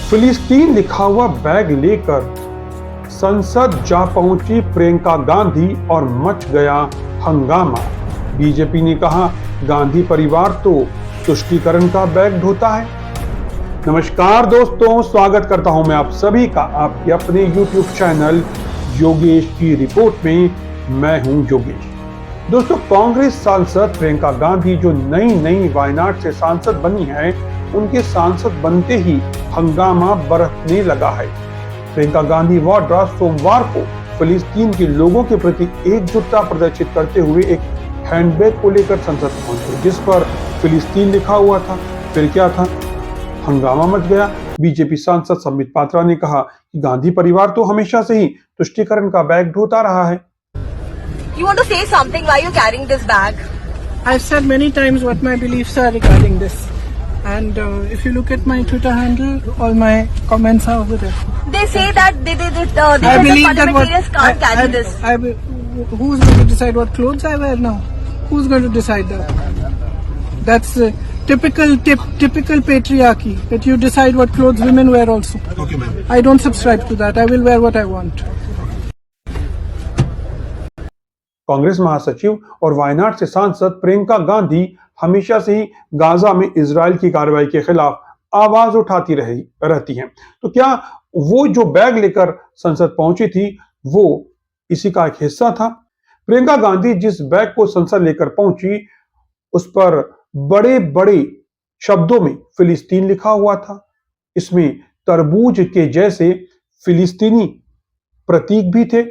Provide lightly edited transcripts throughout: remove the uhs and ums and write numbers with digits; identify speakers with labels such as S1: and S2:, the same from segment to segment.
S1: फिलिस्तीन लिखा हुआ बैग लेकर संसद जा पहुंची प्रियंका गांधी और मच गया हंगामा। बीजेपी ने कहा, गांधी परिवार तो तुष्टीकरण का बैग ढोता है। नमस्कार दोस्तों, स्वागत करता हूं मैं आप सभी का आपके अपने YouTube चैनल योगेश की रिपोर्ट में। मैं हूं योगेश। दोस्तों, कांग्रेस सांसद प्रियंका गांधी जो नई वायनाड से सांसद बनी है, उनके सांसद बनते ही हंगामा बरसने लगा है। प्रियंका गांधी वाड्रा सोमवार को फिलिस्तीन के लोगों के प्रति एकजुटता प्रदर्शित करते हुए एक हैंडबैग को लेकर संसद पहुंचे, जिस पर फिलिस्तीन लिखा हुआ था। फिर क्या था? हंगामा मच गया। बीजेपी सांसद संबित पात्रा ने कहा कि गांधी परिवार तो हमेशा से ही तुष्टीकरण का बैग ढोता रहा है।
S2: You want to say something? Why you carrying this bag?
S3: I've said many times what my beliefs are regarding this, and if you look at my Twitter handle, all my comments are over there.
S2: They say that they
S3: I
S2: the
S3: believe that
S2: parliamentarians can't carry this.
S3: Who's going to decide what clothes I wear now? Who's going to decide that? That's typical patriarchy, that you decide what clothes women wear also.
S1: Okay, ma'am.
S3: I don't subscribe to that. I will wear what I want.
S1: Congress महासचिव और वायनाड से सांसद प्रियंका गांधी हमेशा से ही Gaza में Israel की कार्रवाई के खिलाफ आवाज उठाती रहती हैं। तो क्या वो जो बैग लेकर संसद पहुंची थी, वो इसी का एक हिस्सा था? प्रियंका गांधी जिस बैग को संसद लेकर पहुंची, उस पर बड़े बड़े शब्दों में फिलिस्तीन लिखा हुआ था। इसमें तरबूज के जैसे फिलिस्तीनी प्रतीक भी थे,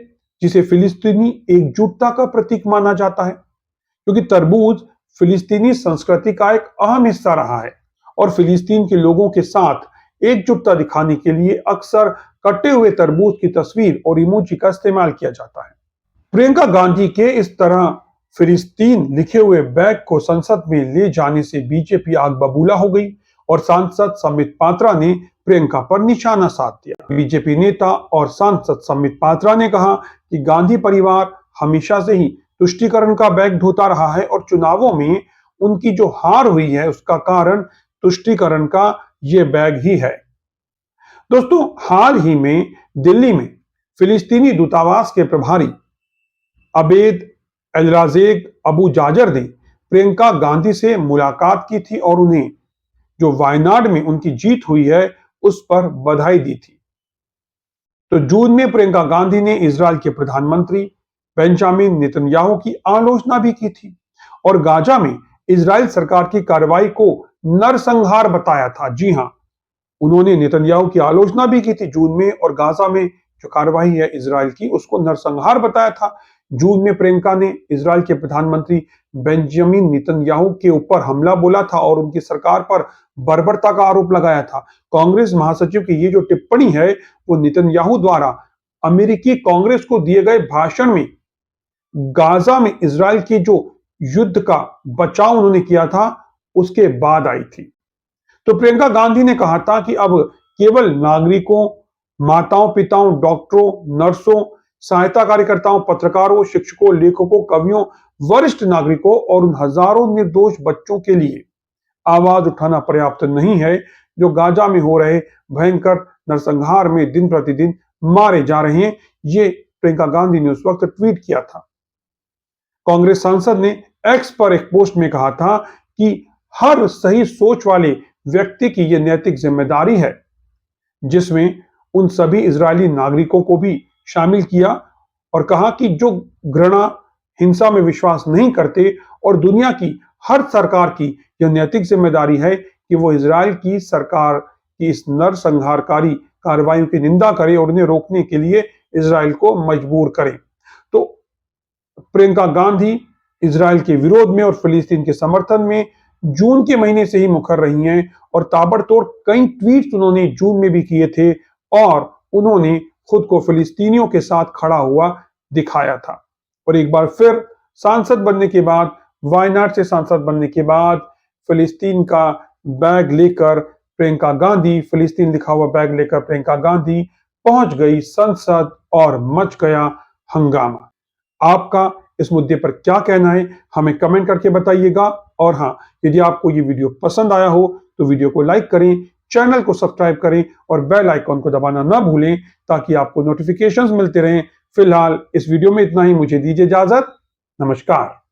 S1: जिसे फिलिस्तीनी एकजुटता का प्रतीक माना जाता है, क्योंकि तरबूज फिलिस्तीनी संस्कृति का एक अहम हिस्सा रहा है और फिलिस्तीन के लोगों के साथ एकजुटता दिखाने के लिए अक्सर कटे हुए तरबूज की तस्वीर और इमोजी का इस्तेमाल किया जाता है। प्रियंका गांधी के इस तरह फिलिस्तीन लिखे हुए बैग को संसद में ले जाने से बीजेपी आग बबूला हो गई और सांसद संबित पात्रा ने प्रियंका पर निशाना साध दिया। बीजेपी नेता और सांसद संबित पात्रा ने कहा कि गांधी परिवार हमेशा से ही तुष्टीकरण का बैग ढोता रहा है और चुनावों में उनकी जो हार हुई है, उसका कारण तुष्टीकरण का ये बैग ही है। दोस्तों, हाल ही में दिल्ली में फिलिस्तीनी दूतावास के प्रभारी अबेद एलराजेक अबू जाजर ने प्रियंका गांधी से मुलाकात की थी और उन्हें जो वायनाड में उनकी जीत हुई है, उस पर बधाई दी थी। तो जून में प्रियंका गांधी ने इजराइल के प्रधानमंत्री बेंजामिन नेतन्याहू की आलोचना भी की थी और गाजा में इजराइल सरकार की कार्रवाई को नरसंहार बताया था। जी हां, उन्होंने नेतन्याहू की आलोचना भी की थी जून में, और गाजा में जो कार्रवाई है इजराइल की, उसको नरसंहार बताया था। जून में प्रियंका ने इजराइल के प्रधानमंत्री बेंजामिन नेतन्याहू के ऊपर हमला बोला था और उनकी सरकार पर बर्बरता का आरोप लगाया था। कांग्रेस महासचिव की ये जो टिप्पणी है, वो नेतन्याहू द्वारा अमेरिकी कांग्रेस को दिए गए भाषण में गाजा में इजराइल के जो युद्ध का बचाव उन्होंने किया था, उसके बाद आई थी। तो प्रियंका गांधी ने कहा था कि अब केवल नागरिकों, माताओं, पिताओं, डॉक्टरों, नर्सों, सहायता कार्यकर्ताओं, पत्रकारों, शिक्षकों, लेखकों, कवियों, वरिष्ठ नागरिकों और उन हजारों निर्दोष बच्चों के लिए आवाज उठाना पर्याप्त नहीं है जो गाजा में हो रहे भयंकर नरसंहार में दिन प्रतिदिन मारे जा रहे हैं। ये प्रियंका गांधी ने उस वक्त ट्वीट किया था। कांग्रेस सांसद ने एक्स पर एक पोस्ट में कहा था कि हर सही सोच वाले व्यक्ति की यह नैतिक जिम्मेदारी है, जिसमें उन सभी इजरायली नागरिकों को भी शामिल किया और कहा कि जो घृणा, हिंसा में विश्वास नहीं करते, और दुनिया की हर सरकार की यह नैतिक जिम्मेदारी है कि वो इजराइल की सरकार की इस नरसंहारकारी कार्रवाई की निंदा करे और उन्हें रोकने के लिए इजराइल को मजबूर करे। तो प्रियंका गांधी इजराइल के विरोध में और फिलिस्तीन के समर्थन में जून के महीने से ही मुखर रही हैं और ताबड़तोड़ कई ट्वीट उन्होंने जून में भी किए थे और उन्होंने खुद को फिलिस्तीनियों के साथ खड़ा हुआ दिखाया था। और एक बार फिर सांसद बनने के बाद, वायनाड से सांसद बनने के बाद, फिलिस्तीन का बैग लेकर प्रियंका गांधी, फिलिस्तीन लिखा हुआ बैग लेकर प्रियंका गांधी पहुंच गई संसद और मच गया हंगामा। आपका इस मुद्दे पर क्या कहना है, हमें कमेंट करके बताइएगा। और हाँ, यदि आपको ये वीडियो पसंद आया हो तो वीडियो को लाइक करें, चैनल को सब्सक्राइब करें और बेल आइकॉन को दबाना ना भूलें ताकि आपको नोटिफिकेशंस मिलते रहें। फिलहाल इस वीडियो में इतना ही, मुझे दीजिए इजाजत। नमस्कार।